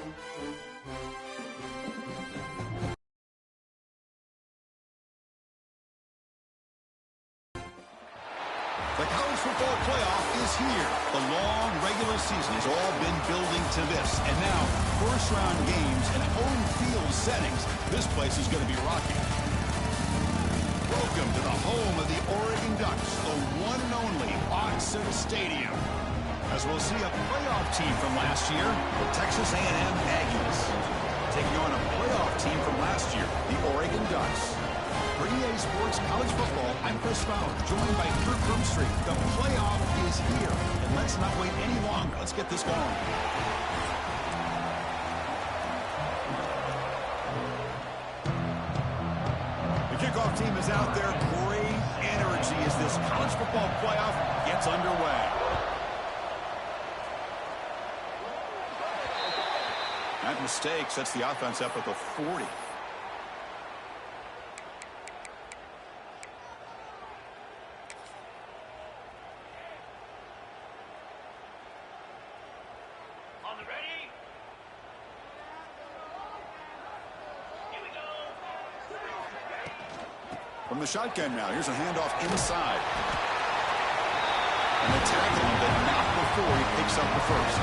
The college football playoff is here. The long regular season has all been building to this. And now, first-round games and home field settings. This place is going to be rocking. Welcome to the home of the Oregon Ducks, the one and only Autzen Stadium. As we'll see a playoff team from last year, the Texas A&M Aggies, taking on a playoff team from last year, the Oregon Ducks. For EA Sports College Football, I'm Chris Fowler, joined by Kirk Broomstreet. The playoff is here, and let's not wait any longer. Let's get this going. The kickoff team is out there. Great energy as this college football playoff gets underway. That mistake sets the offense up at the 40. From the shotgun now, here's a handoff inside. And the tackling, but not before he picks up the first.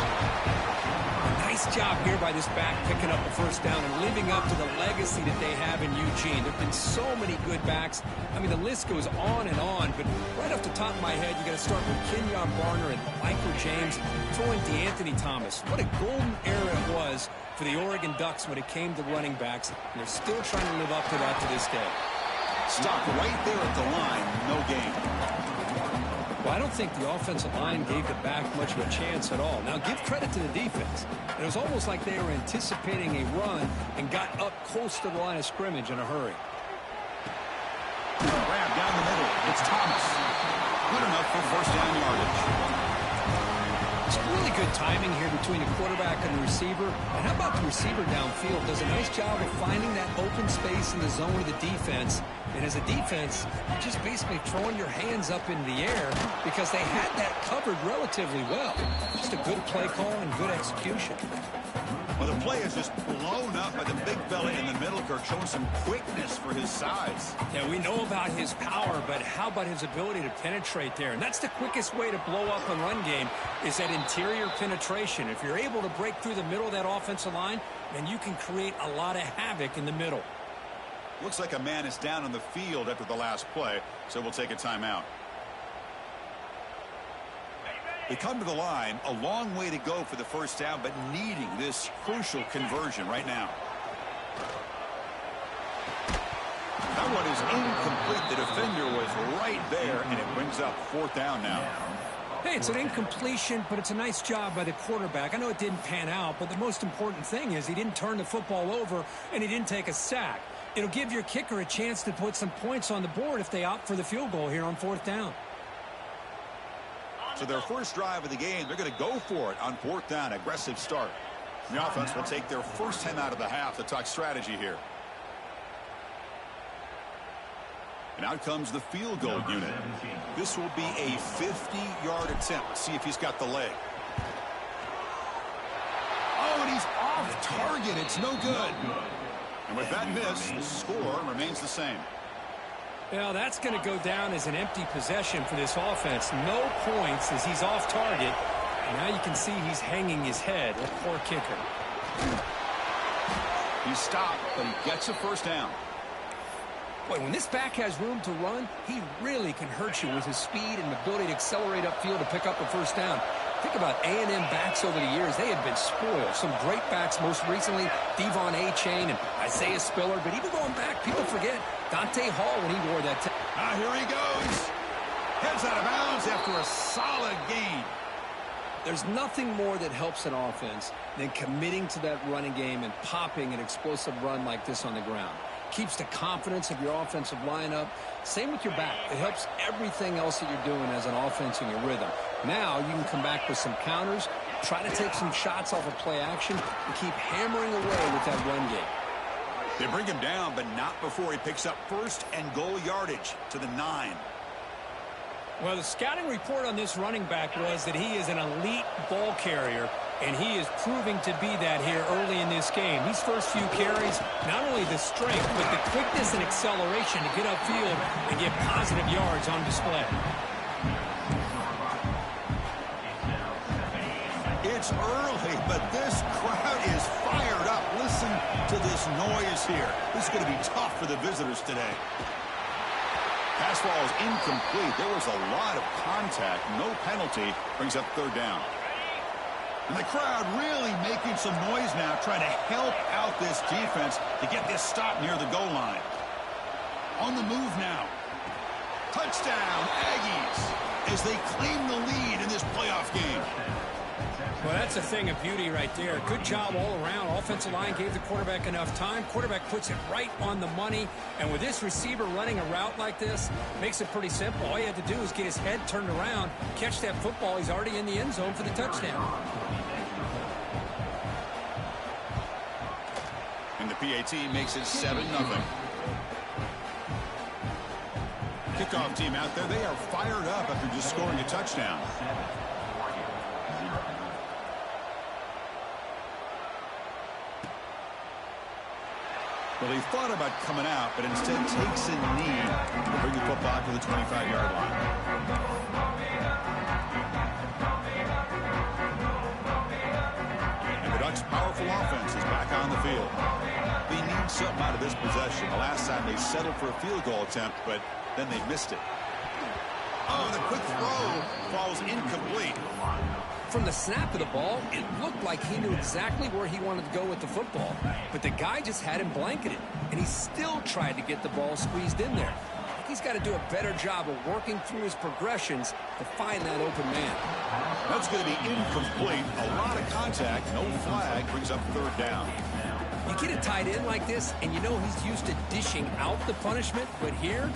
Nice job here by this back picking up the first down and living up to the legacy that they have in Eugene. There have been so many good backs. I mean, the list goes on and on, but right off the top of my head, you got to start with Kenyon Barner and Michael James, throwing DeAnthony Thomas. What a golden era it was for the Oregon Ducks when it came to running backs, and they're still trying to live up to that to this day. Stop right there at the line, no gain. Well, I don't think the offensive line gave the back much of a chance at all. Now, give credit to the defense. It was almost like they were anticipating a run and got up close to the line of scrimmage in a hurry. Grab down the middle. It's Thomas. Good enough for first down yardage. It's really good timing here between the quarterback and the receiver. And how about the receiver downfield? Does a nice job of finding that open space in the zone of the defense. And as a defense, you're just basically throwing your hands up in the air because they had that covered relatively well. Just a good play call and good execution. Well, the play is just blown up by the big fella in the middle, Kirk, showing some quickness for his size. Yeah, we know about his power, but how about his ability to penetrate there? And that's the quickest way to blow up a run game is that interior penetration. If you're able to break through the middle of that offensive line, then you can create a lot of havoc in the middle. Looks like a man is down on the field after the last play, so we'll take a timeout. They come to the line, a long way to go for the first down, but needing this crucial conversion right now. That one is incomplete. The defender was right there, and it brings up fourth down now. Hey, it's an incompletion, but it's a nice job by the quarterback. I know it didn't pan out, but the most important thing is he didn't turn the football over, and he didn't take a sack. It'll give your kicker a chance to put some points on the board if they opt for the field goal here on fourth down. So their first drive of the game, they're going to go for it on fourth down. Aggressive start. The offense will take their first 10 out of the half to talk strategy here. And out comes the field goal unit. This will be a 50-yard attempt. Let's see if he's got the leg. Oh, and he's off target. It's no good. And with that miss, the score remains the same. Well, that's going to go down as an empty possession for this offense. No points as he's off target. And now you can see he's hanging his head. A poor kicker. He's stopped, but he gets a first down. Boy, when this back has room to run, he really can hurt you with his speed and ability to accelerate upfield to pick up a first down. Think about A&M backs over the years. They have been spoiled. Some great backs, most recently Devon Achane and Isaiah Spiller. But even going back, people forget Dante Hall when he wore that. Here he goes. Heads out of bounds after a solid gain. There's nothing more that helps an offense than committing to that running game and popping an explosive run like this on the ground. Keeps the confidence of your offensive lineup. Same with your back. It helps everything else that you're doing as an offense in your rhythm. Now you can come back with some counters, try to take some shots off of play action, and keep hammering away with that run game. They bring him down, but not before he picks up first and goal yardage to the 9. Well, the scouting report on this running back was that he is an elite ball carrier, and he is proving to be that here early in this game. These first few carries, not only the strength, but the quickness and acceleration to get upfield and get positive yards on display. It's early, but this crowd is fired up. Listen to this noise here. This is going to be tough for the visitors today. Pass ball is incomplete. There was a lot of contact. No penalty. Brings up third down. And the crowd really making some noise now, trying to help out this defense to get this stop near the goal line. On the move now. Touchdown, Aggies, as they claim the lead in this playoff game. Well, that's a thing of beauty right there. Good job all around. Offensive line gave the quarterback enough time. Quarterback puts it right on the money. And with this receiver running a route like this, makes it pretty simple. All you have to do is get his head turned around, catch that football. He's already in the end zone for the touchdown. And the PAT makes it 7-0. Kickoff team out there, they are fired up after just scoring a touchdown. Well, he thought about coming out, but instead takes a knee to bring the football to the 25-yard line. And the Ducks' powerful offense is back on the field. They need something out of this possession. The last time they settled for a field goal attempt, but then they missed it. Oh, the quick throw falls incomplete. From the snap of the ball, it looked like he knew exactly where he wanted to go with the football. But the guy just had him blanketed, and he still tried to get the ball squeezed in there. He's got to do a better job of working through his progressions to find that open man. That's going to be incomplete. A lot of contact, no flag, brings up third down. You get a tight end like this, and you know he's used to dishing out the punishment, but here,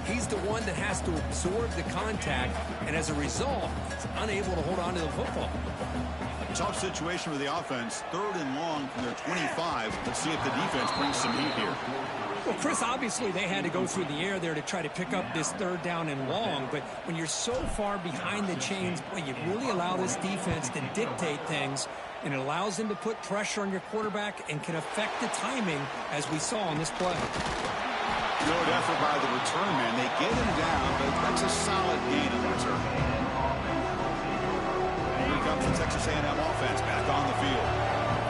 he's the one that has to absorb the contact, and as a result, he's unable to hold on to the football. A tough situation for the offense. Third and long from their 25. Let's see if the defense brings some heat here. Well, Chris, obviously they had to go through the air there to try to pick up this third down and long, but when you're so far behind the chains, boy, you really allow this defense to dictate things, and it allows them to put pressure on your quarterback and can affect the timing, as we saw on this play. Good effort by the return man. They get him down, but that's a solid gain on the return. Here comes the Texas A&M offense back on the field.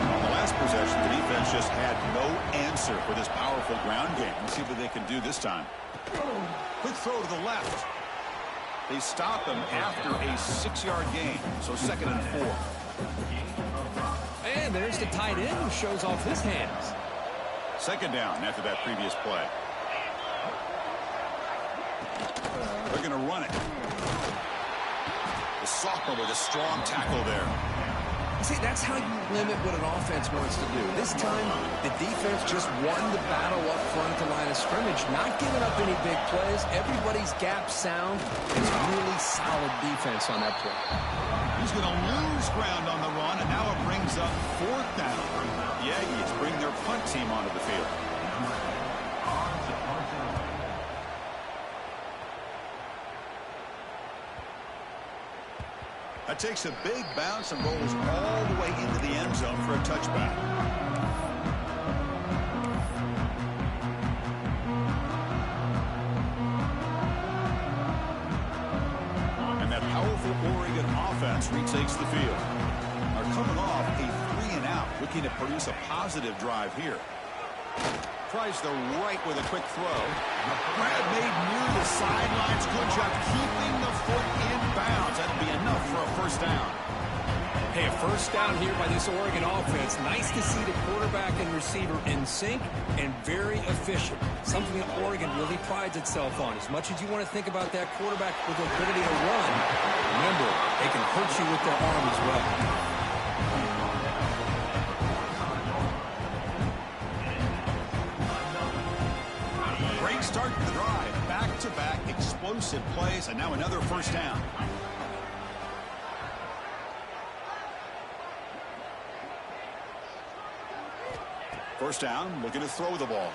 On the last possession, the defense just had no answer for this powerful ground game. Let's see what they can do this time. Quick throw to the left. They stop him after a 6-yard gain, so 2nd and 4. And there's the tight end who shows off his hands. 2nd down after that previous play. They're going to run it. The sophomore with a strong tackle there. See, that's how you limit what an offense wants to do. This time, the defense just won the battle up front at the line of scrimmage, not giving up any big plays. Everybody's gap sound. It's really solid defense on that play. He's going to lose ground on the run, and now it brings up 4th down. The Aggies bring their punt team onto the field. That takes a big bounce and rolls all the way into the end zone for a touchback. And that powerful Oregon offense retakes the field. Are coming off a 3-and-out, looking to produce a positive drive here. Tries the right with a quick throw. Grab made near the sidelines. Good job keeping the foot in bounds. That'll be enough for a 1st down. Hey, a 1st down here by this Oregon offense. Nice to see the quarterback and receiver in sync and very efficient. Something that Oregon really prides itself on. As much as you want to think about that quarterback with the ability to run, remember, they can hurt you with their arm as well. Start the drive. Back-to-back explosive plays, and now another 1st down. First down, looking to throw the ball.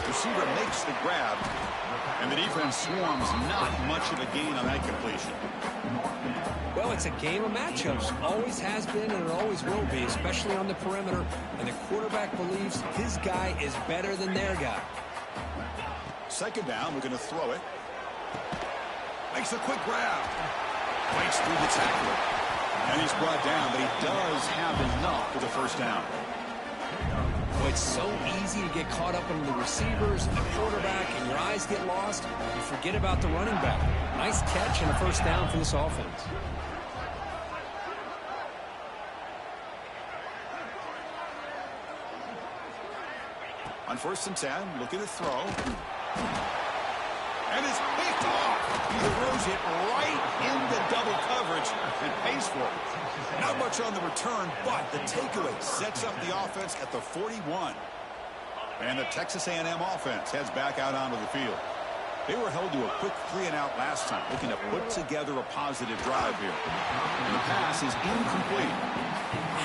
Receiver makes the grab, And the defense swarms, not much of a gain on that completion. Well, it's a game of matchups. Always has been and it always will be, especially on the perimeter. And the quarterback believes his guy is better than their guy. Second down, we're going to throw it. Makes a quick grab. Breaks through the tackler. And he's brought down, but he does have enough for the first down. Well, it's so easy to get caught up in the receivers and the quarterback, and your eyes get lost. You forget about the running back. Nice catch and a first down for this offense. On 1st and 10, looking to throw. And it's picked off. He throws it right into double coverage and pays for it. Not much on the return, but the takeaway sets up the offense at the 41. And the Texas A&M offense heads back out onto the field. They were held to a quick 3-and-out last time, looking to put together a positive drive here. And the pass is incomplete.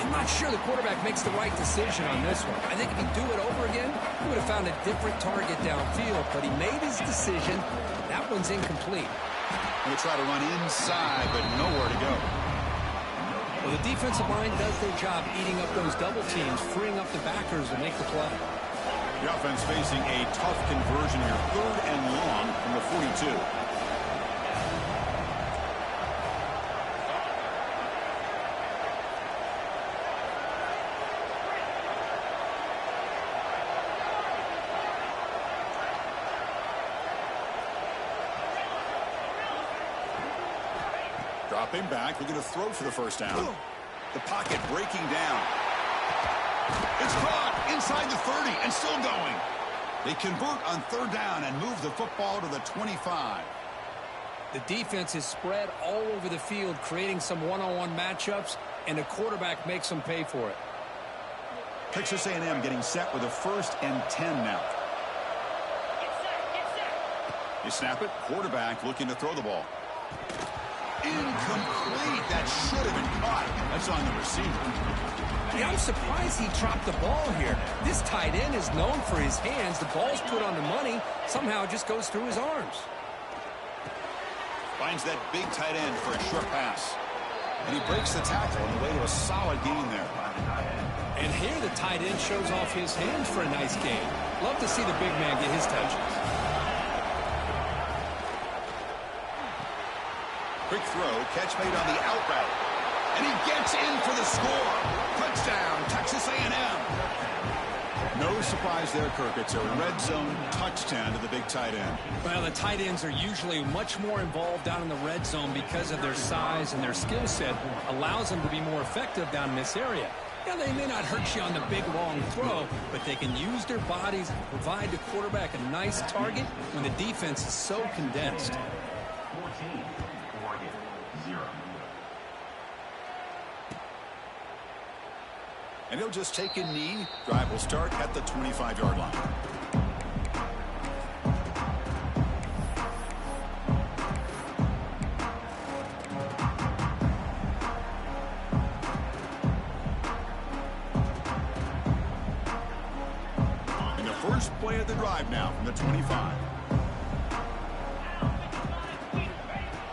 I'm not sure the quarterback makes the right decision on this one. I think if he'd do it over again, he would have found a different target downfield, but he made his decision. That one's incomplete. They try to run inside, but nowhere to go. Well, the defensive line does their job eating up those double teams, freeing up the backers to make the play. The offense facing a tough conversion here, 3rd and long from the 42. Dropping back, we're going to throw for the first down. The pocket breaking down. It's caught inside the 30 and still going. They convert on 3rd down and move the football to the 25. The defense is spread all over the field, creating some one-on-one matchups, and the quarterback makes them pay for it. Texas A&M getting set with a 1st and 10 now. They snap it. Quarterback looking to throw the ball. Incomplete. That should have been caught. That's on the receiver. Yeah, I'm surprised he dropped the ball here. This tight end is known for his hands. The ball's put on the money. Somehow it just goes through his arms. Finds that big tight end for a short pass. And he breaks the tackle on the way to a solid gain there. And here the tight end shows off his hands for a nice gain. Love to see the big man get his touches. Quick throw, catch made on the out route. And he gets in for the score. Touchdown, Texas A&M. No surprise there, Kirk. It's a red zone touchdown to the big tight end. Well, the tight ends are usually much more involved down in the red zone because of their size and their skill set allows them to be more effective down in this area. Yeah, they may not hurt you on the big, long throw, but they can use their bodies and provide the quarterback a nice target when the defense is so condensed. 14, Oregon, 0. And he'll just take a knee. Drive will start at the 25-yard line. And the first play of the drive now from the 25.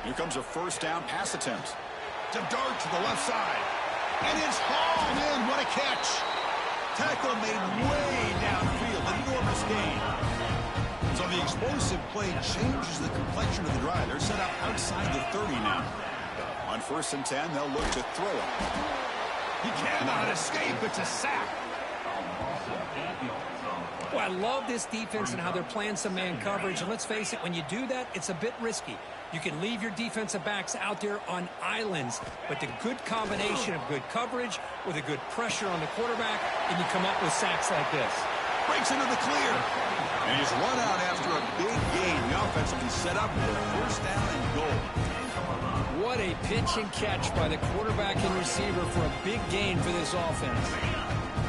Here comes a first down pass attempt. To dart to the left side. And it's hauled in. What a catch. Tackle made way downfield. An enormous gain. So the explosive play changes the complexion of the drive. They're set up outside the 30 now. On 1st and 10, they'll look to throw it. He cannot escape. It's a sack. Well, I love this defense and how they're playing some man coverage. And let's face it, when you do that, it's a bit risky. You can leave your defensive backs out there on islands, but the good combination of good coverage with a good pressure on the quarterback, and you come up with sacks like this. Breaks into the clear. And he's run out after a big gain. The offense will be set up with a first down and goal. What a pitch and catch by the quarterback and receiver for a big gain for this offense.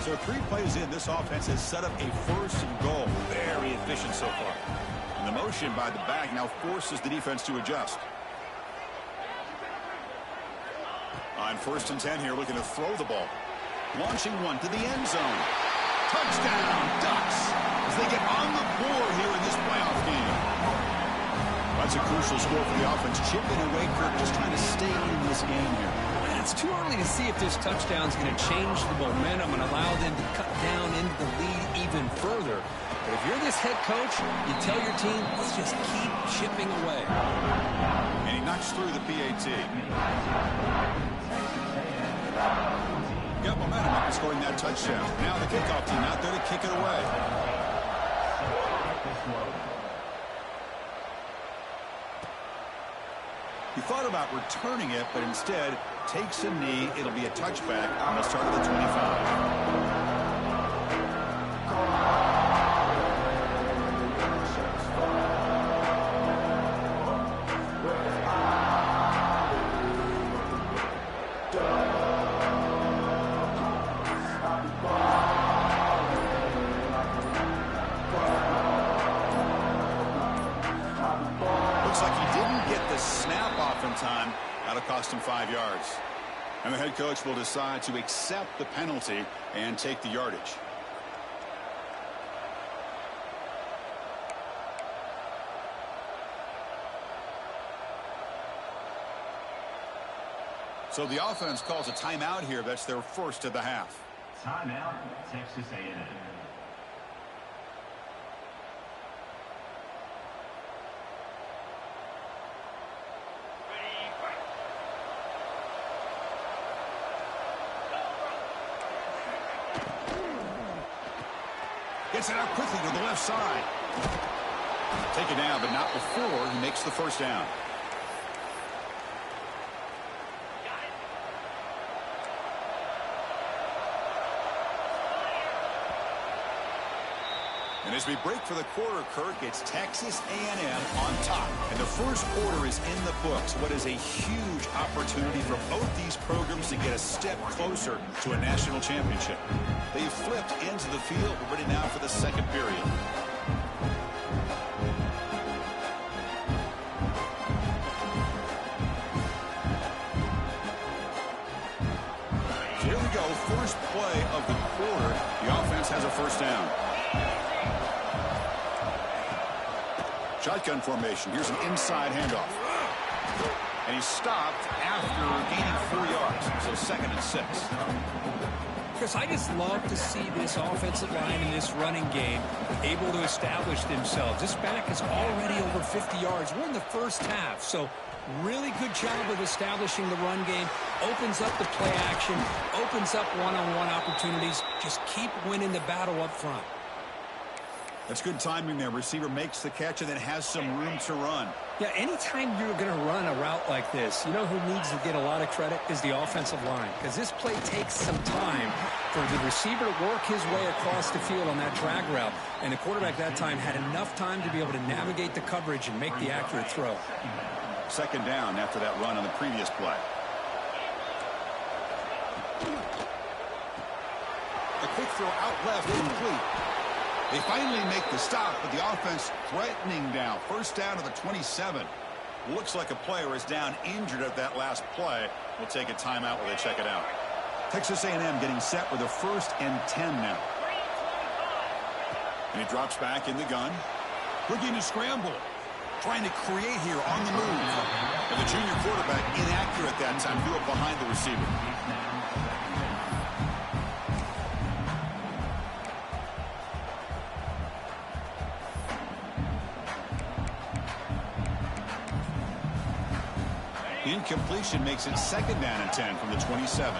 So 3 plays in, this offense has set up a first and goal. Very efficient so far. And the motion by the back now forces the defense to adjust. On 1st and 10 here, looking to throw the ball. Launching one to the end zone. Touchdown, Ducks, as they get on the board here in this playoff game. That's a crucial score for the offense. Chipping away, Kirk, just trying to stay in this game here. And it's too early to see if this touchdown is going to change the momentum and allow them to cut down into the lead even further. But if you're this head coach, you tell your team, let's just keep chipping away. And he knocks through the PAT. Got momentum after scoring that touchdown. Now the kickoff team out there to kick it away. He thought about returning it, but instead takes a knee. It'll be a touchback on the start of the 25. Time. That'll cost him 5 yards. And the head coach will decide to accept the penalty and take the yardage. So the offense calls a timeout here. That's their first of the half. Timeout, Texas A&M. Gets it out quickly to the left side. Take it down, but not before he makes the first down. And as we break for the quarter, Kirk, it's Texas A&M on top. And the first quarter is in the books. What is a huge opportunity for both these programs to get a step closer to a national championship. They've flipped into the field. We're ready now for the second period. So here we go. First play of the quarter. The offense has a first down. Shotgun formation. Here's an inside handoff. And he's stopped after gaining 4 yards. So 2nd and 6. Chris, I just love to see this offensive line in this running game able to establish themselves. This back is already over 50 yards. We're in the first half, so really good job of establishing the run game. Opens up the play action, opens up one-on-one opportunities. Just keep winning the battle up front. That's good timing there. Receiver makes the catch and then has some room to run. Yeah, anytime you're going to run a route like this, you know who needs to get a lot of credit is the offensive line. Because this play takes some time for the receiver to work his way across the field on that drag route. And the quarterback that time had enough time to be able to navigate the coverage and make the accurate throw. 2nd down after that run on the previous play. A quick throw out left, complete. They finally make the stop, but the offense threatening down. First down to the 27. Looks like a player is down injured at that last play. We'll take a timeout while they check it out. Texas A&M getting set with a 1st and 10 now. And he drops back in the gun. Looking to scramble. Trying to create here on the move. And the junior quarterback inaccurate that time. Threw it behind the receiver. Incompletion makes it 2nd down and 10 from the 27.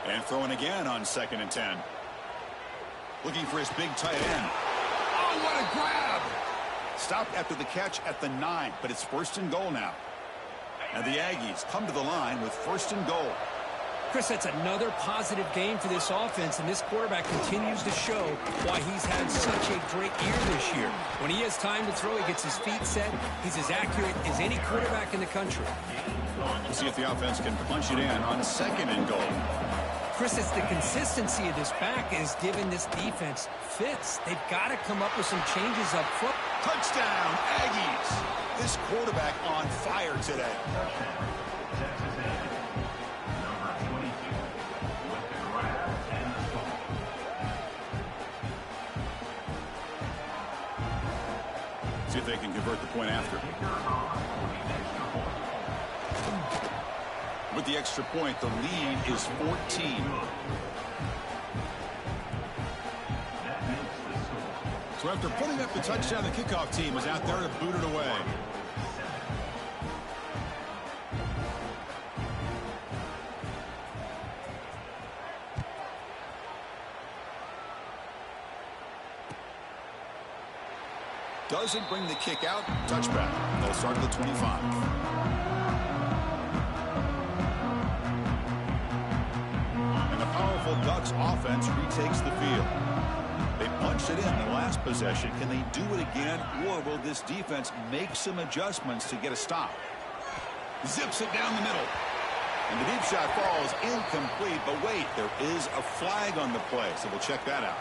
And throwing again on 2nd and 10. Looking for his big tight end. Oh, what a grab! Stopped after the catch at the 9, but it's 1st and goal now. And the Aggies come to the line with 1st and goal. Chris, that's another positive game for this offense, and this quarterback continues to show why he's had such a great year this year. When he has time to throw, he gets his feet set. He's as accurate as any quarterback in the country. We'll see if the offense can punch it in on 2nd and goal. Chris, it's the consistency of this back is giving this defense fits. They've got to come up with some changes up front. Touchdown, Aggies. This quarterback on fire today. Texas A&M, number 22, with the grab and the score. See if they can convert the point after. With the extra point, the lead is 14. So after putting up the touchdown, the kickoff team was out there to boot it away. Doesn't bring the kick out. Touchback. They'll start at the 25. And the powerful Ducks offense retakes the field. They punched it in the last possession. Can they do it again, or will this defense make some adjustments to get a stop? Zips it down the middle. And the deep shot falls incomplete, but wait, there is a flag on the play, so we'll check that out.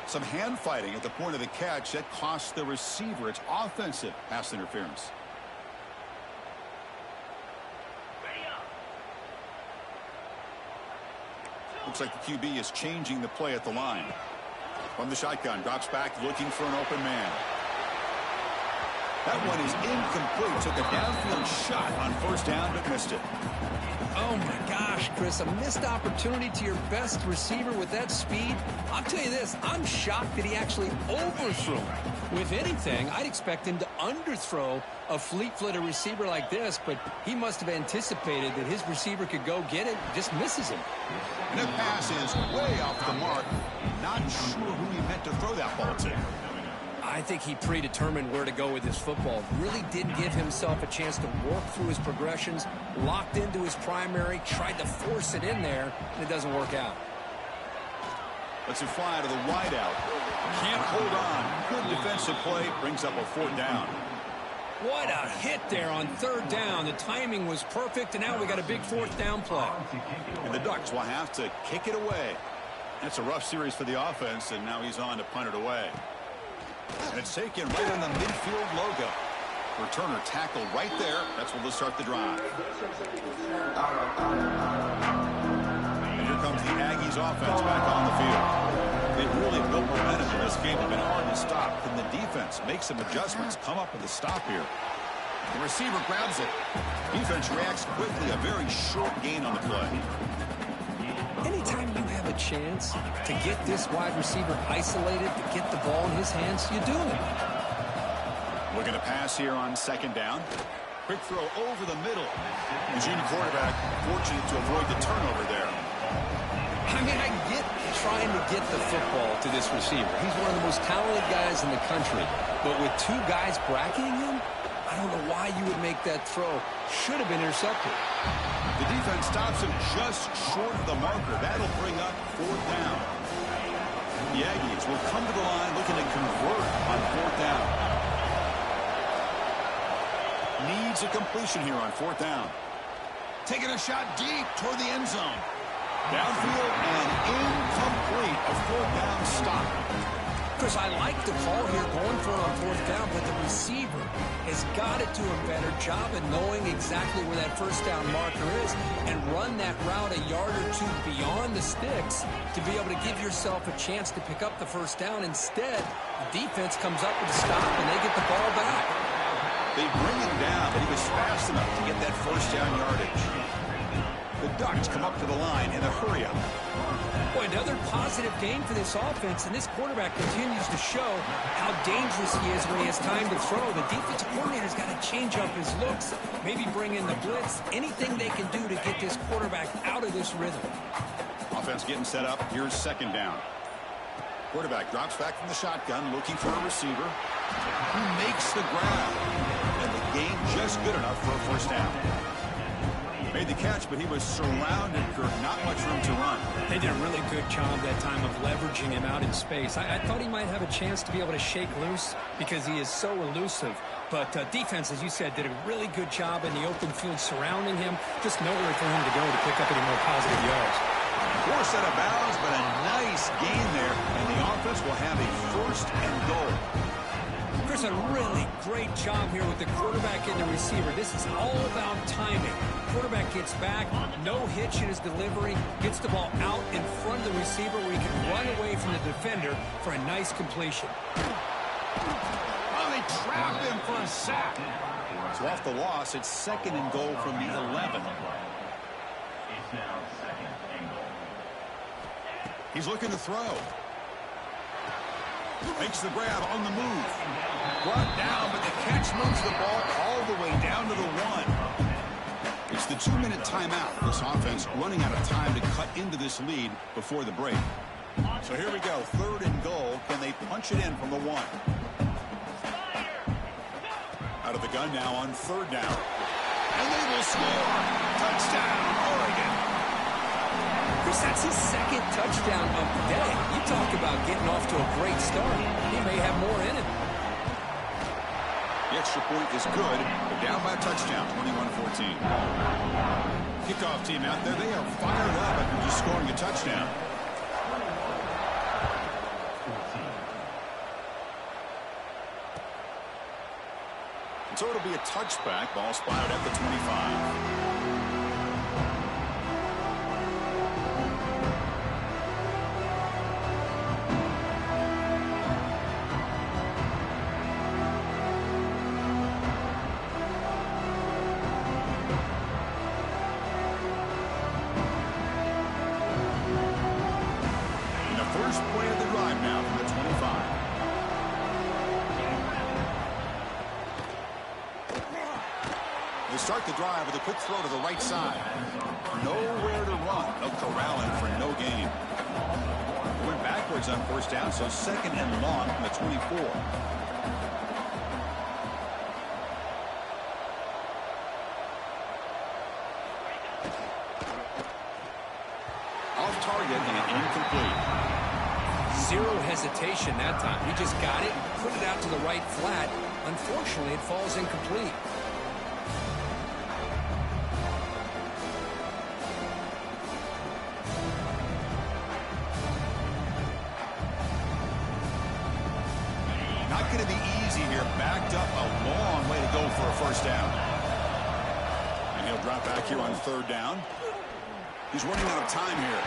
Some hand fighting at the point of the catch that costs the receiver. It's offensive pass interference. Looks like the QB is changing the play at the line. From the shotgun, drops back looking for an open man. That one is incomplete. Took a downfield shot on first down, but missed it. Oh, my gosh, Chris, a missed opportunity to your best receiver with that speed. I'll tell you this, I'm shocked that he actually overthrew him. With anything, I'd expect him to underthrow a fleet-footed receiver like this, but he must have anticipated that his receiver could go get it and just misses him. And the pass is way off the mark. Not sure who he meant to throw that ball to. I think he predetermined where to go with his football. Really didn't give himself a chance to work through his progressions, locked into his primary, tried to force it in there, and it doesn't work out. Lets it fly to the wideout. Can't hold on. Good defensive play. Brings up a fourth down. What a hit there on third down. The timing was perfect, and now we got a big fourth down play. And the Ducks will have to kick it away. That's a rough series for the offense, and now he's on to punt it away. And it's taken right on the midfield logo. Returner tackle right there. That's where they'll start the drive. And here comes the Aggies offense back on the field. They've really built momentum in this game. It's been hard to stop. Can the defense make some adjustments, come up with a stop here? The receiver grabs it. Defense reacts quickly. A very short gain on the play. Anytime you have a chance to get this wide receiver isolated, to get the ball in his hands, you do it. Looking to pass here on second down. Quick throw over the middle. The junior quarterback fortunate to avoid the turnover there. I mean, I get trying to get the football to this receiver. He's one of the most talented guys in the country. But with two guys bracketing him, I don't know why you would make that throw. Should have been intercepted. The defense stops him just short of the marker. That'll bring up fourth down. The Aggies will come to the line looking to convert on fourth down. Needs a completion here on fourth down. Taking a shot deep toward the end zone. Downfield and incomplete. A fourth down stop. Chris, I like the call here going for it on fourth down, but the receiver has got to do a better job of knowing exactly where that first down marker is and run that route a yard or two beyond the sticks to be able to give yourself a chance to pick up the first down. Instead, the defense comes up with a stop and they get the ball back. They bring him down, but he was fast enough to get that first down yardage. The Ducks come up to the line in a hurry-up. Boy, another positive game for this offense, and this quarterback continues to show how dangerous he is when he has time to throw. The defensive coordinator's got to change up his looks, maybe bring in the blitz, anything they can do to get this quarterback out of this rhythm. Offense getting set up. Here's second down. Quarterback drops back from the shotgun, looking for a receiver. He makes the grab, and the game just good enough for a first down. Made the catch, but he was surrounded, Kirk. Not much room to run. They did a really good job that time of leveraging him out in space. I thought he might have a chance to be able to shake loose because he is so elusive. But defense, as you said, did a really good job in the open field surrounding him. Just nowhere for him to go to pick up any more positive yards. Forced out of bounds, but a nice gain there. And the offense will have a 1st and goal. Chris, a really great job here with the quarterback and the receiver. This is all about timing. Quarterback gets back, no hitch in his delivery, gets the ball out in front of the receiver where he can run away from the defender for a nice completion. Oh, they trapped him for a sack. So off the loss, it's 2nd and goal from the 11. It's now 2nd and goal. He's looking to throw. Makes the grab on the move. Brought down, but the catch moves the ball all the way down to the 1. It's the 2-minute timeout. This offense running out of time to cut into this lead before the break. So here we go. 3rd and goal. Can they punch it in from the 1? Out of the gun now on 3rd down. And they will score. Touchdown, Oregon. Chris, that's his 2nd touchdown of the day. You talk about getting off to a great start. He may have more in him. The extra point is good, but down by a touchdown, 21-14. Kickoff team out there, they are fired up after just scoring a touchdown. And so it'll be a touchback. Ball spotted at the 25. They start the drive with a quick throw to the right side. Nowhere to run. No corralling for no gain. Went backwards on 1st down, so 2nd and long from the 24. Off target and incomplete. Zero hesitation that time. He just got it, put it out to the right flat. Unfortunately, it falls incomplete. Not going to be easy here. Backed up a long way to go for a 1st down. And he'll drop back here on 3rd down. He's running out of time here.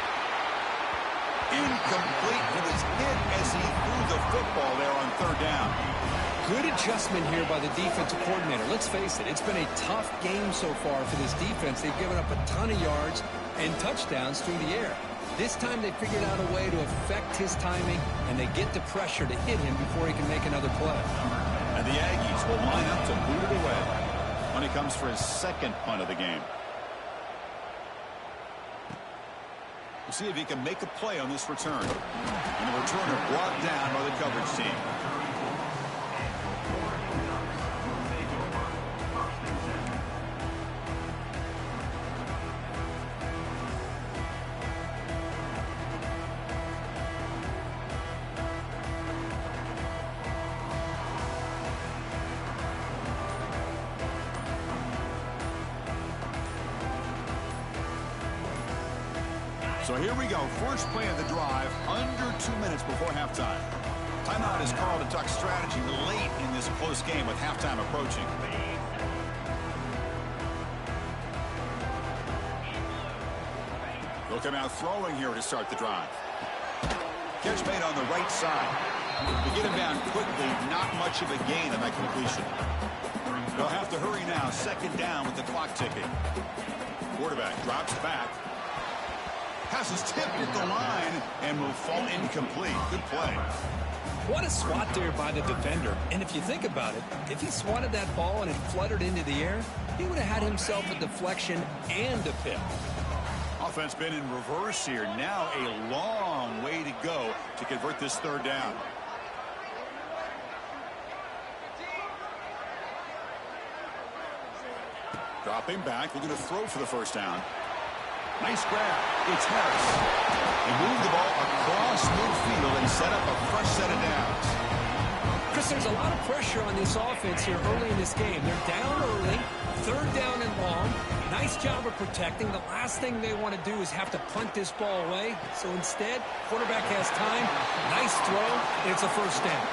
Incomplete. He was hit as he threw the football there on 3rd down. Good adjustment here by the defensive coordinator. Let's face it, it's been a tough game so far for this defense. They've given up a ton of yards and touchdowns through the air. This time they figured out a way to affect his timing, and they get the pressure to hit him before he can make another play. And the Aggies will line up to boot it away when he comes for his 2nd punt of the game. We'll see if he can make a play on this return. And the returner brought down by the coverage team. So here we go. First play of the drive, under 2 minutes before halftime. Timeout is called to talk strategy late in this close game with halftime approaching. They'll come out throwing here to start the drive. Catch made on the right side. To get him down quickly, not much of a gain on that completion. They'll have to hurry now. 2nd down with the clock ticking. Quarterback drops back. Pass is tipped at the line and will fall incomplete. Good play. What a swat there by the defender. And if you think about it, if he swatted that ball and it fluttered into the air, he would have had himself a deflection and a pick. Offense been in reverse here. Now a long way to go to convert this 3rd down. Dropping back, looking to throw for the first down. Nice grab. It's Harris. He moved the ball across midfield and set up a fresh set of downs. Chris, there's a lot of pressure on this offense here early in this game. They're down early, third down and long. Nice job of protecting. The last thing they want to do is have to punt this ball away. So instead, quarterback has time. Nice throw, and it's a first down.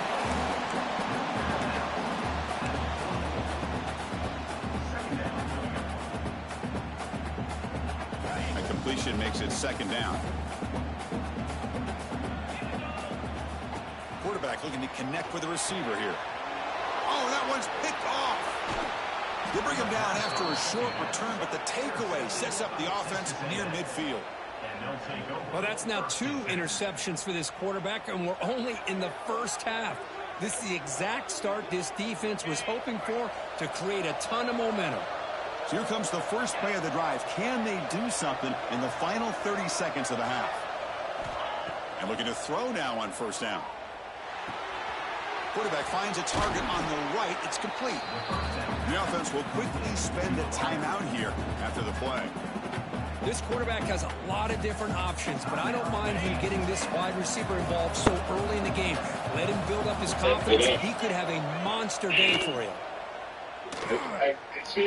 A completion makes it second down. Quarterback looking to connect with the receiver here. Oh, that one's picked off. They bring him down after a short return, but the takeaway sets up the offense near midfield. Well, that's now 2 interceptions for this quarterback, and we're only in the first half. This is the exact start this defense was hoping for to create a ton of momentum. So here comes the first play of the drive. Can they do something in the final 30 seconds of the half? And looking to throw now on first down. Quarterback finds a target on the right. It's complete. The offense will quickly spend a timeout here after the play. This quarterback has a lot of different options, but I don't mind him getting this wide receiver involved so early in the game. Let him build up his confidence. He could have a monster day for you.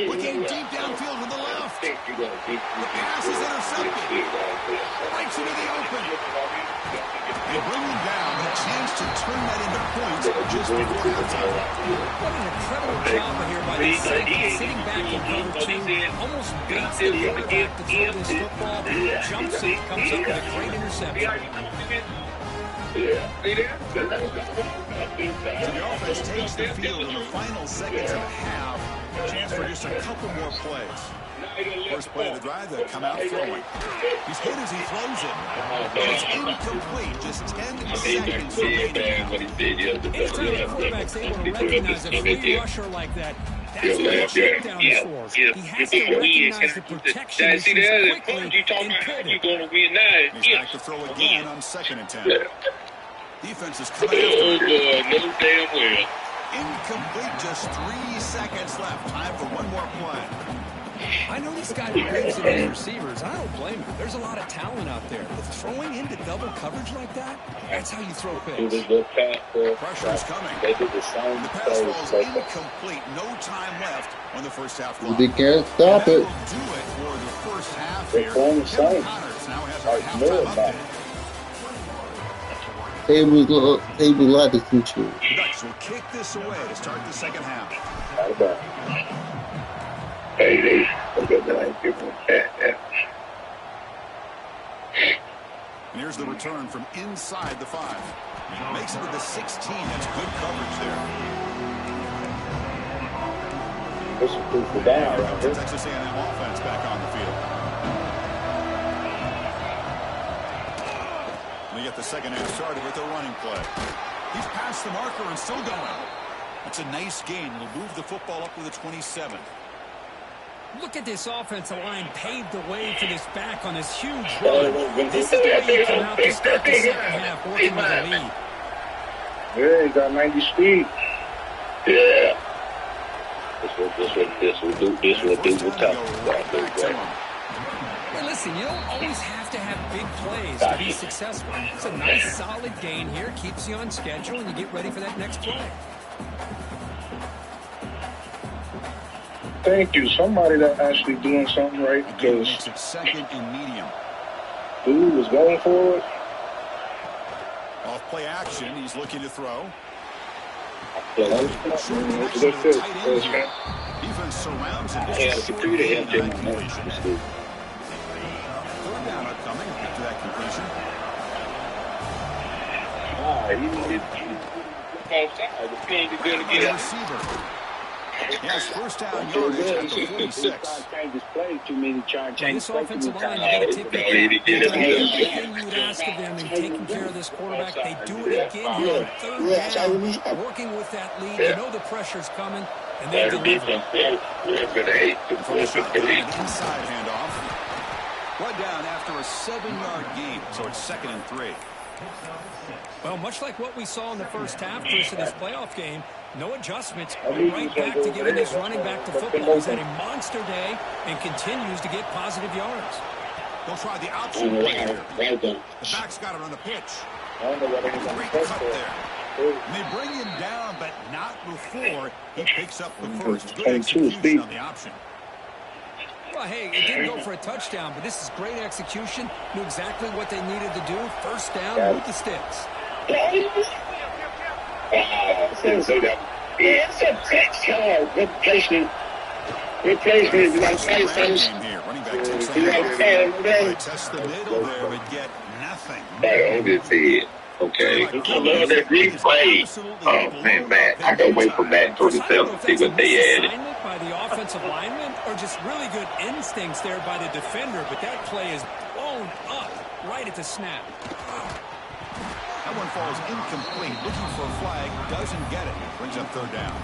Looking deep downfield to the left. The pass is intercepted. Breaks into the open. They bring him down. A chance to turn that into points just before halftime. What an incredible job here by the safety. Sitting back in cover 2. Almost baits the quarterback to throw this football. Jumps it. Comes up with a great interception. So the offense takes the field in the final seconds of the half. Chance for just a couple more plays. First play of the drive, they come out throwing. He's hit as he throws it. And it's incomplete. Just 10 seconds remaining. Anytime the quarterback's able to recognize a free rusher like that, that's what the check down is for. He has to recognize the protection issues quickly and pivot. He's back to throw again on 2nd and 10. Defense is coming after him. Incomplete, just 3 seconds left. Time for one more play. I know this guy believes in his receivers. I don't blame him. There's a lot of talent out there. But throwing into double coverage like that, that's how you throw picks. Pressure is coming. The pass ball's incomplete. No time left on the first half clock. They can't stop it. That will do it for the first half here. Kevin Connors now has our halftime update. Table like the future. The Ducks will kick this away to start the second half. And here's the return from inside the 5. Makes it to the 16. That's good coverage there. Texas A&M offense back on the field. We get the second half started with a running play. He's past the marker and still going. That's a nice gain. He'll move the football up to the 27. Look at this offensive line paved the way for this back on this huge run. This is the way you come out to start the second half working with a lead. Yeah, he got 90 speed. Yeah. This will do what tough. Hey, listen, you don't always have to have big plays to be successful. It's a nice, solid gain here. Keeps you on schedule, and you get ready for that next play. Thank you. Somebody that actually doing something right, because Makes it second and medium. dude was going for it. Off play action. He's looking to throw. Yeah, Short that's connection to the it. tight end here. Defense surrounds him. Just a short gain on that completion. Third down upcoming after that completion. The receiver. Yes, first down yardage at the 46. This offensive line, you got to tip it. Everything you would ask of them in taking care of this quarterback, they do it again here on third down, working with that lead. You know the pressure's coming, and they deliver. Inside handoff. One down after a 7-yard gain, so it's 2nd and 3. Well, much like what we saw in the first half, Chris, of this playoff game, No adjustments. I knew he Right was gonna back go to over giving there. his running back to That's football. He's had open. a monster day and continues to get positive yards. They'll try the option play here. The back's got it on the pitch. I don't know what he was on the Great press cut for. there. And they bring him down, but not before he picks up the first. Good 22 execution feet. on the option. Well, hey, it didn't go for a touchdown, but this is great execution. Knew exactly what they needed to do. First down with the sticks. It's a touchdown. Replacement. Replacement. Like Running Tyson's. game here. Running back takes on You the know what I'm saying? They test the middle there, but get nothing. Okay. I love that replay. Oh, man, Matt. I can't wait for Matt 27 to see what they added. Assignment by the offensive lineman or just really good instincts there by the defender, but that play is blown up right at the snap. That one falls incomplete. Looking for a flag. Doesn't get it. Brings up third down.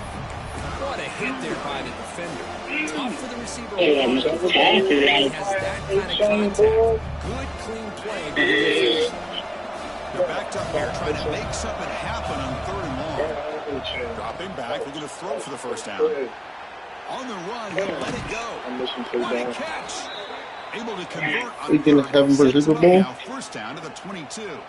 What a hit there by the defender. Tough for the receiver. Hey, He has that kind of contact. Good, clean play by the defense. They're backed up here trying to make something happen on third and long. Dropping back. They're going to throw for the first down. On the run, he'll let it go. What a catch. Able to convert on We gonna have him for third. Super Bowl? Now first down to the 22.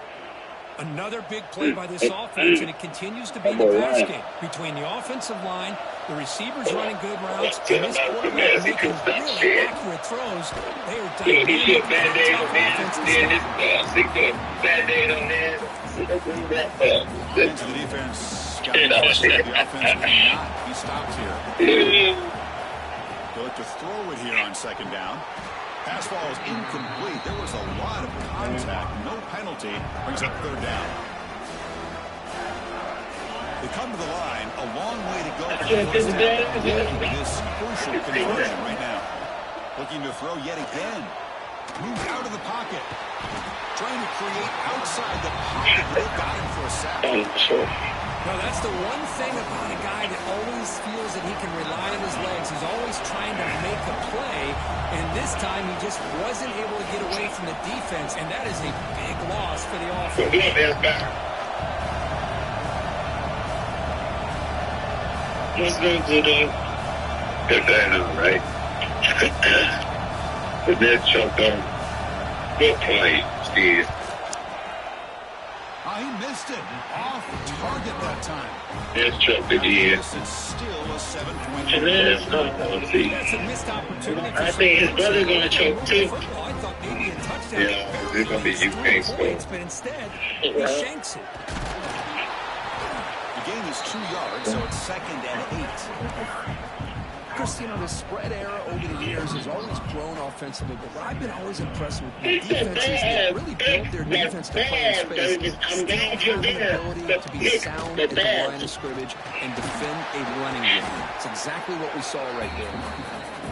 Another big play by this offense, and it continues to be the pass game between the offensive line, the receivers running good routes, and this quarterback making really accurate throws. They are dynamic and a tough offense to stop. Into the defense. Got the offense not. He stops here. They'll look to throw it here on second down. Pass ball is incomplete. There was a lot of contact. No penalty. Brings up third down. They come to the line. A long way to go for the first down. This crucial conversion right now. Looking to throw yet again. Moves out of the pocket. Trying to create outside the pocket. They got him for a sack. No, that's the one thing about a guy that always feels that he can rely on his legs. He's always trying to make a play, and this time he just wasn't able to get away from the defense, and that is a big loss for the offense. Good down, right? But that choked on. Good play, Steve. He missed it. Off target that time. That choked again. This is still a 7-point See. That's a missed opportunity. I think his brother's gonna choke too. I thought maybe a touchdown. Yeah, it's gonna be you can't score. But instead, he shanks it. The gain is 2 yards, so it's 2nd and 8. Chris, you know, the spread era over the years has always grown offensively, but what I've been always impressed with defenses that really build their defense to play in space. Still have the ability to be sound at the line of scrimmage and defend a running game. It's exactly what we saw right there.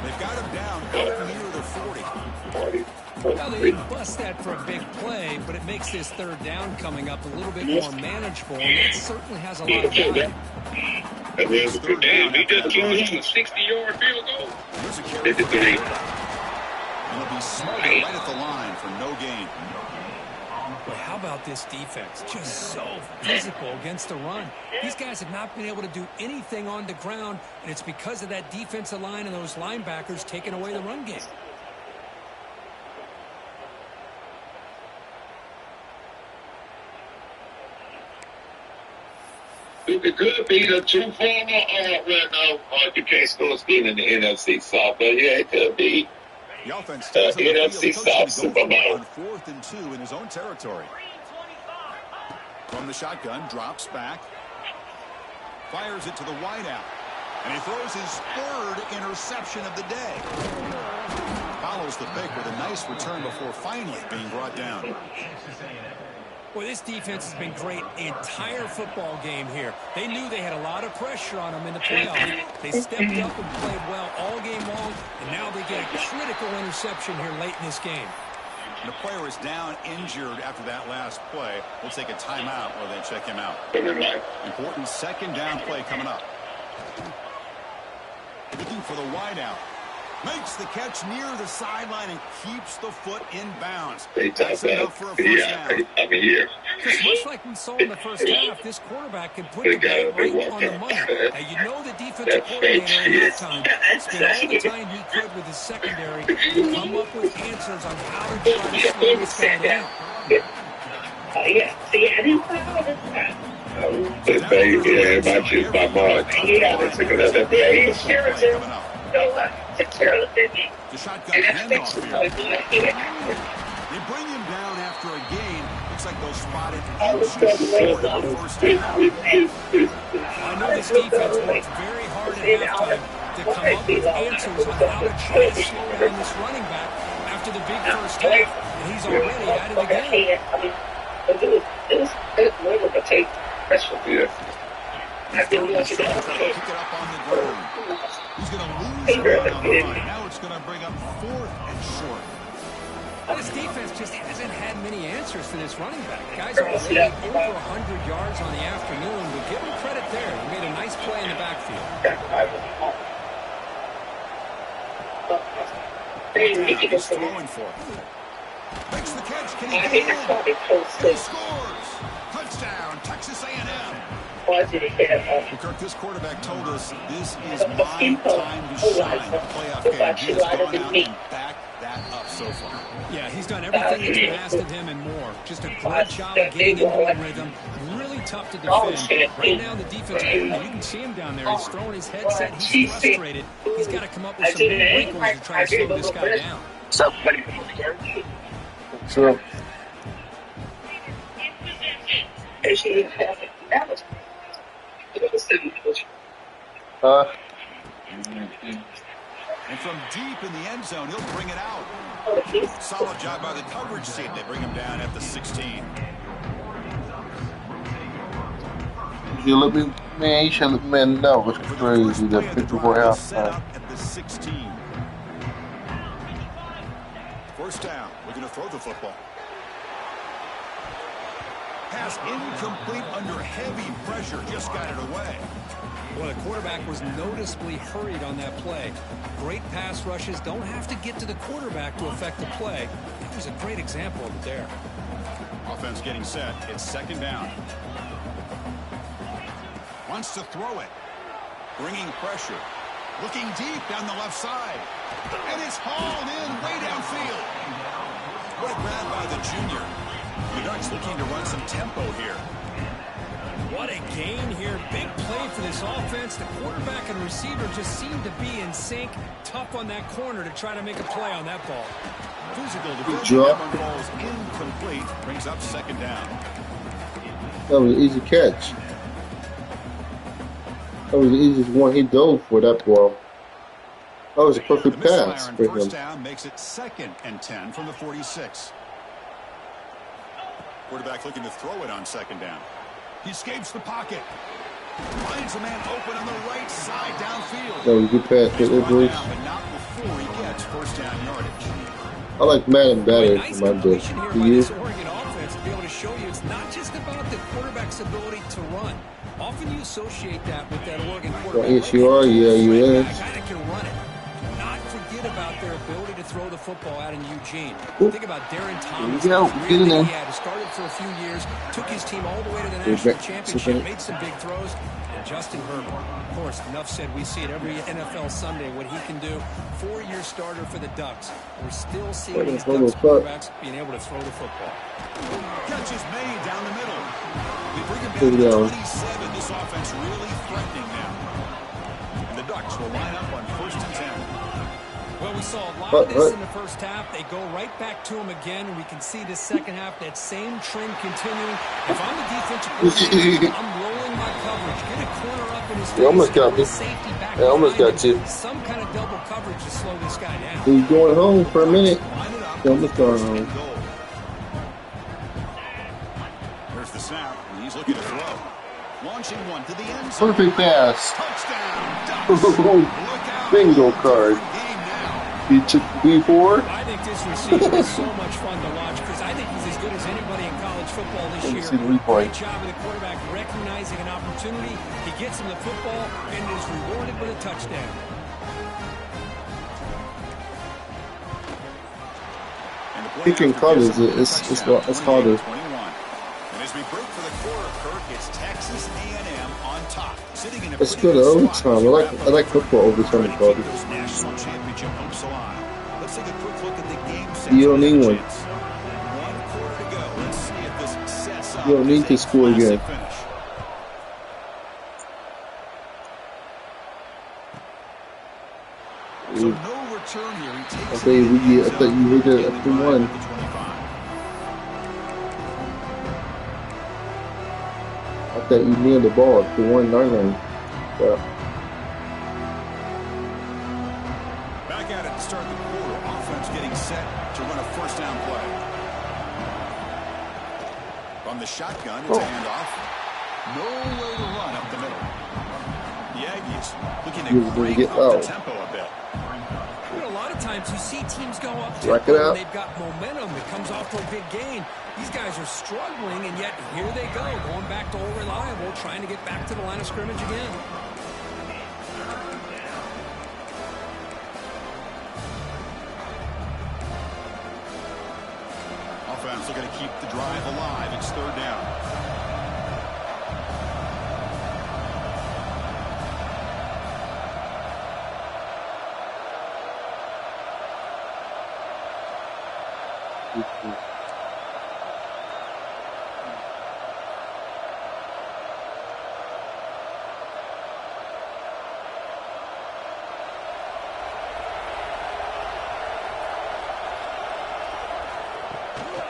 They've got him down out near the 40. Well, they didn't bust that for a big play, but it makes this third down coming up a little bit more manageable, and that certainly has a lot of value. That was a good game. He just threw him a 60-yard field goal. Here's a carry. 53. And he'll be smothered right at the line for no gain. But how about this defense? Just so physical against the run. These guys have not been able to do anything on the ground, and it's because of that defensive line and those linebackers taking away the run game. It could be the two former, you can't score still in the NFC South, but yeah, it could be. The offense stays on the NFC field. South Coach is gonna Super go for it Bowl. on 4th and 2 in his own territory. From the shotgun, drops back. Fires it to the wideout. And he throws his 3rd interception of the day. Follows the pick with a nice return before finally being brought down. Well, this defense has been great the entire football game here. They knew they had a lot of pressure on them in the playoffs. They stepped up and played well all game long, and now they get a critical interception here late in this game. And the player is down injured after that last play. We'll take a timeout while they check him out. Important 2nd down play coming up. Looking for the wideout. Makes the catch near the sideline and keeps the foot in bounds. They talk That's enough for a about, first down. I mean, here. Just much like we saw in the first half, this quarterback can put the They ball right walk on the out. money. And you know the defensive That fake coordinator at shit. halftime spent all the time he could with his secondary to come up with answers on how to try to slow this guy down. Yeah, see, I didn't know That thing, yeah, my mind. Yeah, That's a good idea. yeah, he's sure to Coming up. take care of the thing. The shotgun And I think handoff so. here. Yeah. They bring him down after a gain. Looks like they'll spot it I was inches talking short of about the first down. I know this defense worked very hard at halftime to come up with answers on how to try to slow down this running back after the big first half. And he's already at it again. It was more of a take pressure. Yeah. I didn't want to Pick go. it up on the ground. He's going to lose the run on the run. Now it's going to bring up 4th and short. This defense just hasn't had many answers for this running back. Guys are already over 100 yards on the afternoon, but give him credit there. He made a nice play in the backfield. He's throwing for it. Makes the catch. Can he I get think it that's in? probably close And he to scores. Touchdown, Texas A&M. positive here. Well, Kirk, this quarterback told us this is my time to shine. The playoff game. He has gone out and backed that up so far. Yeah, he's done everything that's been asked of him and more. Just a great job of getting into the rhythm. Really tough to defend. Right now, the defense, you can see him down there. He's throwing his headset. He's frustrated. He's got to come up with some new wrinkles to try to slow this guy down. Somebody So, And from deep in the end zone, he'll bring it out. Solid job by the coverage team. They bring him down at the 16. you let me, man, you should let me know. It's For the first crazy. play The of the 54 drive, set halftime. up at the 16. First down. Looking to throw the football. Pass incomplete under heavy pressure. Just got it away. Well, the quarterback was noticeably hurried on that play. Great pass rushes don't have to get to the quarterback to affect the play. That was a great example of it there. Offense getting set. It's second down. Wants to throw it. Bringing pressure. Looking deep down the left side. And it's hauled in way downfield. What a grab by the junior. The Ducks looking to run some tempo here. What a gain here. Big play for this offense. The quarterback and receiver just seem to be in sync. Tough on that corner to try to make a play on that ball. Physical Good defensive job. effort falls incomplete. Brings up second down. That was an easy catch. That was the easiest one he dove for that ball. That was a The perfect misfire pass on for him. first down makes it 2nd and 10 from the 46. Quarterback looking to throw it on second down. He escapes the pocket. Finds a man open on the right side downfield. That was a good pass He's for run Edwards. down, but not before he gets first down yardage. I like Madden better Nice for my bit. completion here Do by you? this Oregon offense to be able to show you it's not just about the quarterback's ability to run. Often you associate that with that Oregon quarterback. Well, yes, you are. Yeah, you A is. guy that can run it. Do not forget about their ability to throw the football out in Eugene. Oop. Think about Darren Thomas. Here we go. the career Get in that there. He had started for a few years, took his team all the way to the We're national back. championship, Super. made some big throws. And Justin Herbert, of course, enough said. We see it every NFL Sunday what he can do. 4-year starter for the Ducks. We're still seeing these Ducks quarterbacks being able to throw the football. Catch is made down the middle. They bring him Here we down go. to 27. This offense really threatening now. And the Ducks will line up on first and 10. Well, we saw a lot of this in the first half. They go right back to him again, and we can see the second half, that same trend continuing. If I'm the defensive coordinator, I'm rolling my coverage. Get a corner up in his face. You almost got me. Safety back I almost behind got him. you. Some kind of double coverage to slow this guy down. He's going home for a minute. Line it up. Yeah, almost going First home. and goal. There's the snap, and he's looking to throw. Launching one to the end zone. Perfect pass. Touchdown. Ducks. Look out. Bingo card. Different game now. He took B4. I think this receiver is so much fun to watch because I think he's as good as anybody in college football this Let me year. see the replay. Great job of the quarterback recognizing an opportunity. He gets him the football and is rewarded with a touchdown. Picking colors it's harder. And as we break for the quarter, Kirk, it's Texas A&M on top, sitting in a It's pretty good good spot. overtime. I like football overtime Trying to party. keep those national championship hopes alive. Let's take a quick look at the game sets. You don't need one. 1 quarter to go. Let's see if this sets up You don't need to as a score again. classic finish. So no return here. He takes I thought you hit it up to 1. I thought you near the ball to 199. Yeah. Back at it to start the quarter. Offense getting set to run a first down play. From the shotgun, it's a handoff. Nowhere to run up the middle. The Aggies looking to break up the tempo a bit. A lot of times you see teams go up Rack it tempo up. and they've got momentum. It comes off to a big gain. These guys are struggling, and yet here they go, going back to old reliable, trying to get back to the line of scrimmage again. Offense looking to keep the drive alive. It's third down.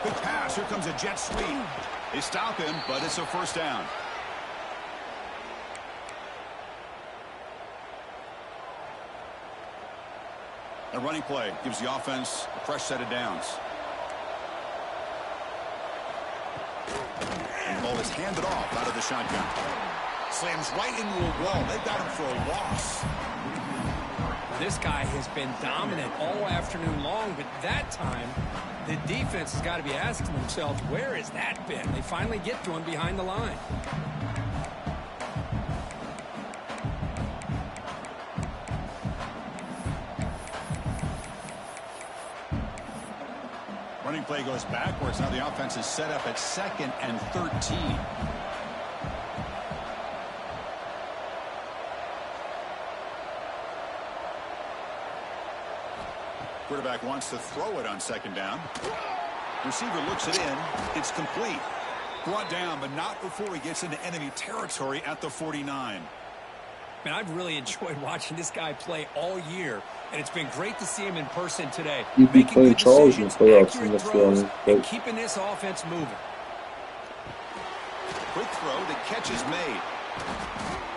Good pass. Here comes a jet sweep. They stop him, but it's a first down. A running play gives the offense a fresh set of downs. And the ball is handed off out of the shotgun. Slams right into a wall. They've got him for a loss. This guy has been dominant all afternoon long, but that time the defense has got to be asking themselves, where has that been? They finally get to him behind the line. Running play goes backwards. Now the offense is set up at 2nd and 13. Quarterback wants to throw it on 2nd down. Receiver looks it in. It's complete. Brought down, but not before he gets into enemy territory at the 49. Man, I've really enjoyed watching this guy play all year, and it's been great to see him in person today. You'd be Making playing good Charles in decisions, the playoffs accurate in this throws, round, and but- keeping this offense moving. Quick throw. The catch is made.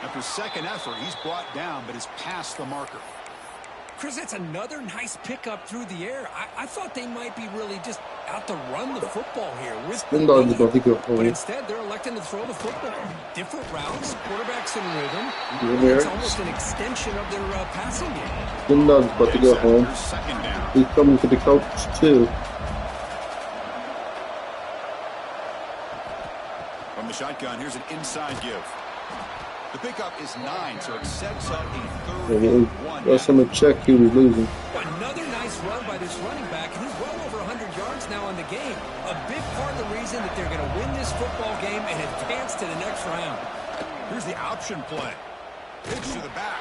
After second effort, he's brought down, but is past the marker. Chris, that's another nice pickup through the air. I thought they might be really just out to run the football here. With the Lindar's lead. about to go But home. instead, they're electing to throw the football. Different routes, quarterbacks in rhythm. You hear It's it? almost an extension of their passing game. Lindar's about to go home. Here's 2nd down. He's coming for the coach too. From the shotgun, here's an inside give. The pickup is 9, so it sets up a third and 1. Last time I checked, he was losing. Another nice run by this running back, and he's well over 100 yards now in the game. A big part of the reason that they're going to win this football game and advance to the next round. Here's the option play. Pitch to the back.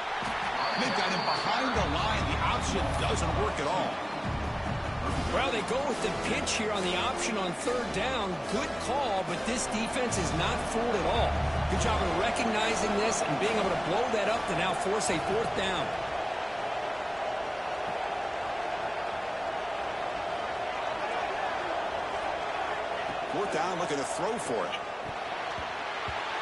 They've got him behind the line. The option doesn't work at all. Well, they go with the pitch here on the option on 3rd down. Good call, but this defense is not fooled at all. Good job of recognizing this and being able to blow that up to now force a 4th down. Fourth down, looking to throw for it.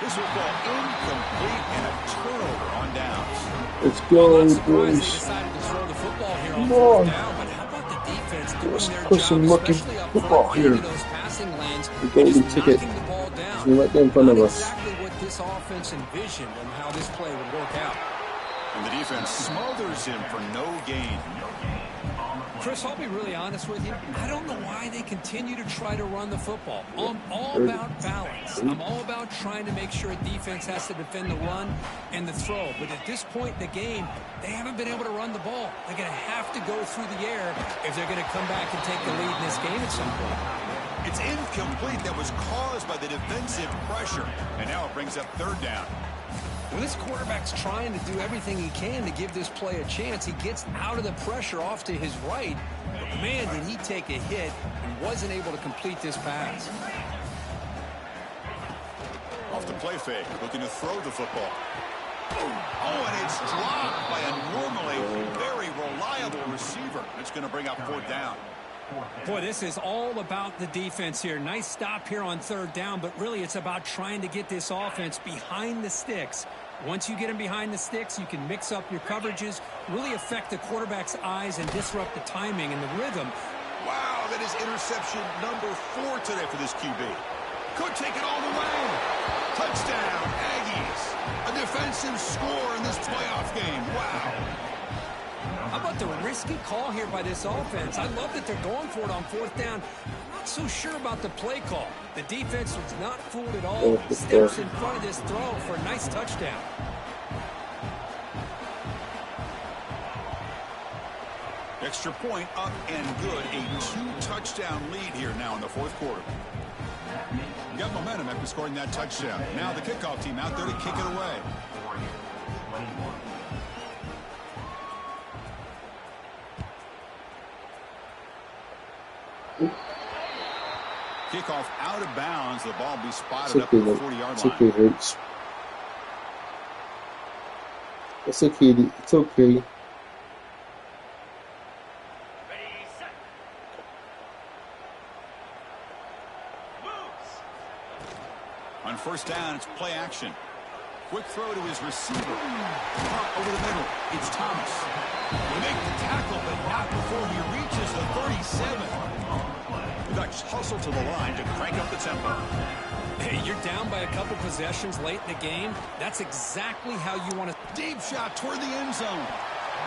This will fall incomplete and a turnover on downs. Let's go, Not surprised they boys. decided to throw the football here on Come on. 4th down, but how about the defense doing Let's their put some job, lucky especially up football front, here. getting those passing lanes The and golden just ticket. knocking the ball down. It's right there in front of Not us. exactly what this offense envisioned and how this play would work out. And the defense smothers him for no gain. Chris, I'll be really honest with you. I don't know why they continue to try to run the football. I'm all about balance. I'm all about trying to make sure a defense has to defend the run and the throw. But at this point in the game, they haven't been able to run the ball. They're going to have to go through the air if they're going to come back and take the lead in this game at some point. It's incomplete. That was caused by the defensive pressure. And now it brings up third down. Well, this quarterback's trying to do everything he can to give this play a chance. He gets out of the pressure off to his right. But, man, did he take a hit and wasn't able to complete this pass. Off the play fake, looking to throw the football. Oh, and it's dropped by a normally very reliable receiver. It's going to bring up fourth down. Boy, this is all about the defense here. Nice stop here on third down, but really it's about trying to get this offense behind the sticks. Once you get them behind the sticks, you can mix up your coverages, really affect the quarterback's eyes and disrupt the timing and the rhythm. Wow, that is interception number 4 today for this QB. Could take it all the way. Touchdown, Aggies. A defensive score in this playoff game. Wow. How about the risky call here by this offense? I love that they're going for it on fourth down. I'm not so sure about the play call. The defense was not fooled at all. Steps in front of this throw for a nice touchdown. Extra point up and good. A 2-touchdown lead here now in the fourth quarter. Got momentum after scoring that touchdown. Now the kickoff team out there to kick it away. Kickoff out of bounds. The ball will be spotted up at the 40-yard line. It's okay, Hurts. It's okay. It's okay. On first down, it's play action. Quick throw to his receiver. Caught over the middle. It's Thomas. They make the tackle, but not before he reaches the 37. The Ducks hustle to the line to crank up the tempo. Hey, you're down by a couple possessions late in the game. That's exactly how you want to... Deep shot toward the end zone.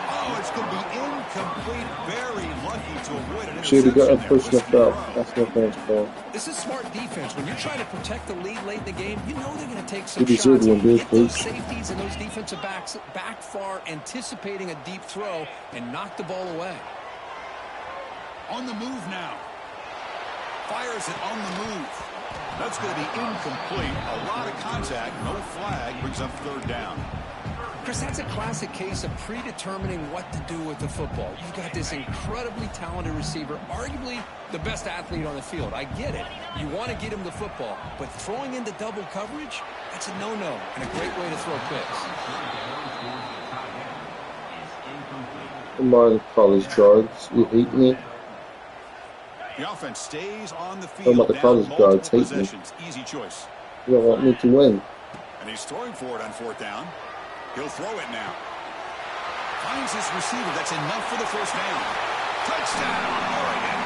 Oh, it's going to be incomplete. Very lucky to avoid an Should have got a push interception left there. out. That's my friend's fault. This is smart defense. When you're trying to protect the lead late in the game, you know they're going to take some You shots. deserve one, dude, Hit those please. safeties and those defensive backs back far, anticipating a deep throw, and knock the ball away. On the move now. Fires it on the move. That's going to be incomplete. A lot of contact. No flag. Brings up third down. Chris, that's a classic case of predetermining what to do with the football. You've got this incredibly talented receiver, arguably the best athlete on the field. I get it. You want to get him the football, but throwing into double coverage, that's a no-no and a great way to throw picks. Come on, college guards. You hate me? The offense stays on the How field. about the Down college multiple guards hate me? possessions. Easy choice. You don't want me to win. And he's throwing for it on fourth down. He'll throw it now. Finds his receiver. That's enough for the first down. Touchdown, Oregon,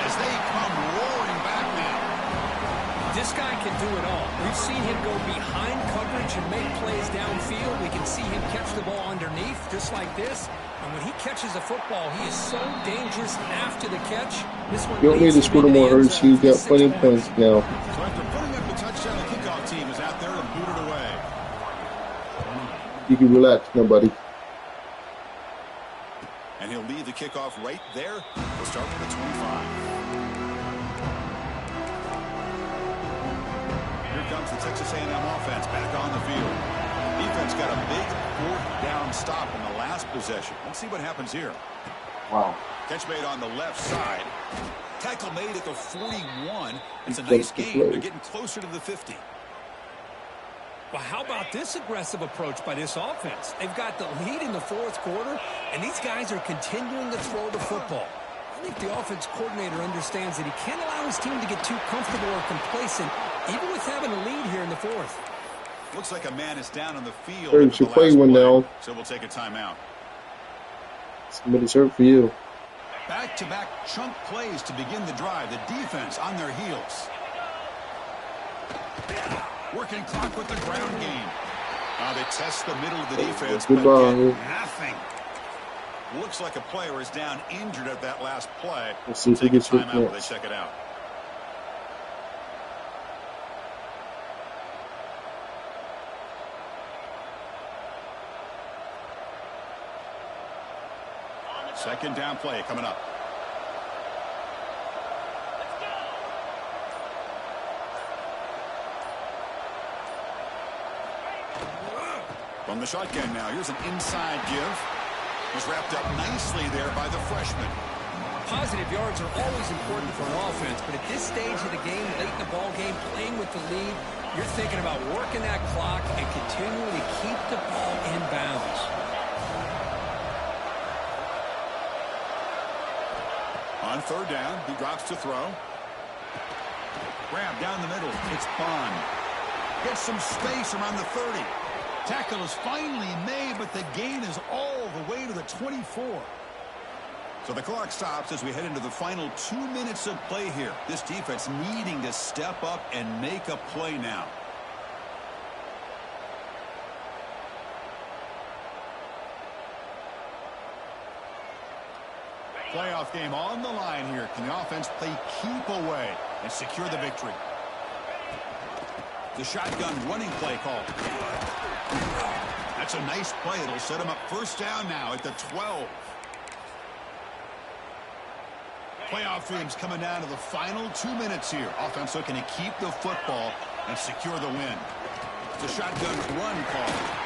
as they come roaring back now. This guy can do it all. We've seen him go behind coverage and make plays downfield. We can see him catch the ball underneath, just like this. And when he catches a football, he is so dangerous after the catch. This one You don't need to score more Hurts. You got plenty of points now. So after putting up the touchdown, the kickoff team is out there to boot it away. You can relax, nobody. And he'll leave the kickoff right there. We'll start with the 25. Here comes the Texas A&M offense back on the field. Defense got a big fourth down stop in the last possession. Let's see what happens here. Wow. Catch made on the left side. Tackle made at the 41. It's a nice game. They're getting closer to the 50. Well, how about this aggressive approach by this offense? They've got the lead in the fourth quarter, and these guys are continuing to throw the football. I think the offense coordinator understands that he can't allow his team to get too comfortable or complacent, even with having a lead here in the fourth. Looks like a man is down on the field. Hurts, you play one now. So we'll take a timeout. Somebody's hurt for you. Back-to-back chunk plays to begin the drive. The defense on their heels. Working clock with the ground game. They test the middle of the defense, but Goodbye. get nothing. Looks like a player is down injured at that last play. Let's see if he Take a gets hit timeout while they next. check it out. Second down play coming up. From the shotgun now, here's an inside give. He's wrapped up nicely there by the freshman. Positive yards are always important for an offense, but at this stage of the game, late in the ball game, playing with the lead, you're thinking about working that clock and continually keep the ball in bounds. On third down, he drops to throw. Grab down the middle. It's Bond. Gets some space around the 30. Tackle is finally made, but the gain is all the way to the 24. So the clock stops as we head into the final 2 minutes of play here. This defense needing to step up and make a play now. Playoff game on the line here. Can the offense play keep away and secure the victory? The shotgun running play call. That's a nice play. It'll set him up first down now at the 12. Playoff dreams coming down to the final 2 minutes here. Offense looking to keep the football and secure the win. It's a shotgun run call.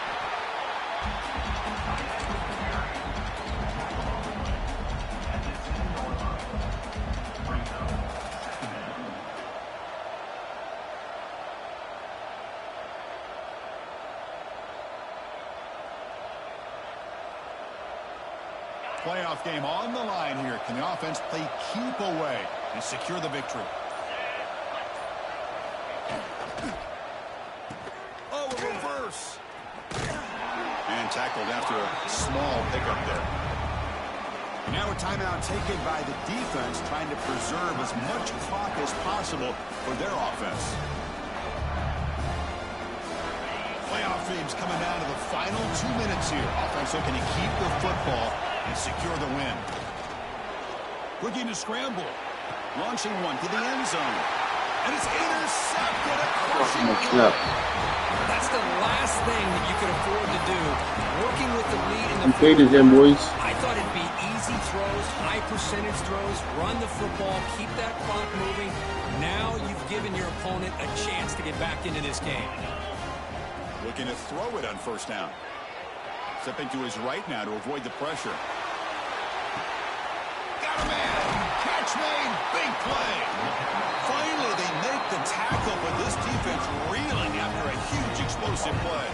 Playoff game on the line here. Can the offense play keep away and secure the victory? Oh, a reverse. And tackled after a small pickup there. And now a timeout taken by the defense, trying to preserve as much clock as possible for their offense. Playoff dreams coming down to the final 2 minutes here. Offense looking to keep the football and secure the win. Looking to scramble. Launching one to the end zone. And it's intercepted. That's the last thing that you could afford to do. Working with the lead in the You faded him, boys. I thought it'd be easy throws, high percentage throws, run the football, keep that clock moving. Now you've given your opponent a chance to get back into this game. Looking to throw it on first down. Stepping to his right now to avoid the pressure. Got a man. Catch made. Big play. Finally, they make the tackle, but this defense reeling after a huge explosive play.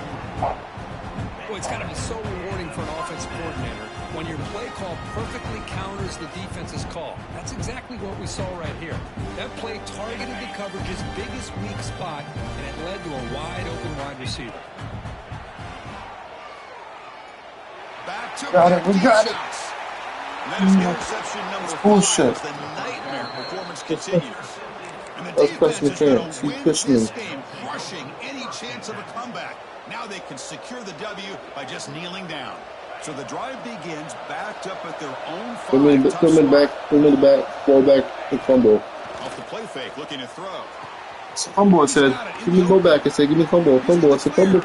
Well, it's got to be so rewarding for an offensive coordinator when your play call perfectly counters the defense's call. That's exactly what we saw right here. That play targeted the coverage's biggest weak spot, and it led to a wide-open wide receiver. Back to Got it, we got it. shots. And that is interception number 5 bullshit. as the nightmare performance continues. And the Let's defense press the is going chance. to Keep win pushing this him. game, crushing any chance of a comeback. Now they can secure the W by just kneeling down. So the drive begins backed up at their own 5. Come in the back, ball back, and fumble. Off the play fake, looking to throw. Fumble, I said. Give me the ball back. I said, give me fumble. Fumble. I said, fumble.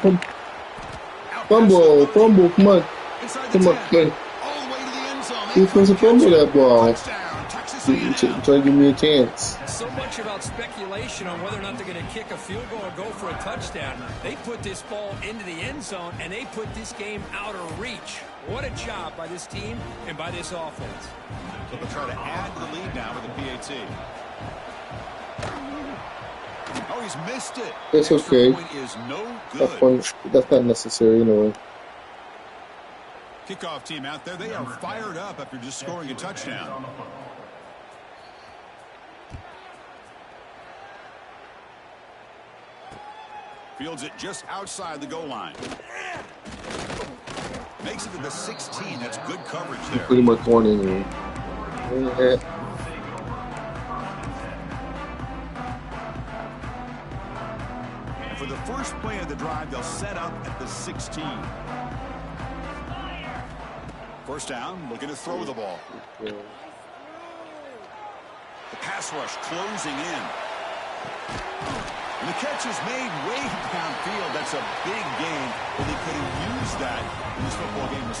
Fumble. Come on. Inside the Come on, 10. play. All the way to the end zone. Who's supposed to fumble that ball? Touchdown, Texas You're A&M. trying to give me a chance. So much about speculation on whether or not they're going to kick a field goal or go for a touchdown. They put this ball into the end zone, and they put this game out of reach. What a job by this team and by this offense. So they'll try to add to the lead now with the PAT. Oh, he's missed it. That's Extra okay. point is no That's good. fun. That's not necessary anyway. Kickoff team out there. They are fired up after just scoring a touchdown. Fields it just outside the goal line. Makes it to the 16. That's good coverage there. Pretty much one anyway. Yeah. And for the first play of the drive, they'll set up at the 16. First down, looking to throw the ball. Yeah. The pass rush closing in. And the catch is made way downfield. That's a big gain, but they could have used that in this football game.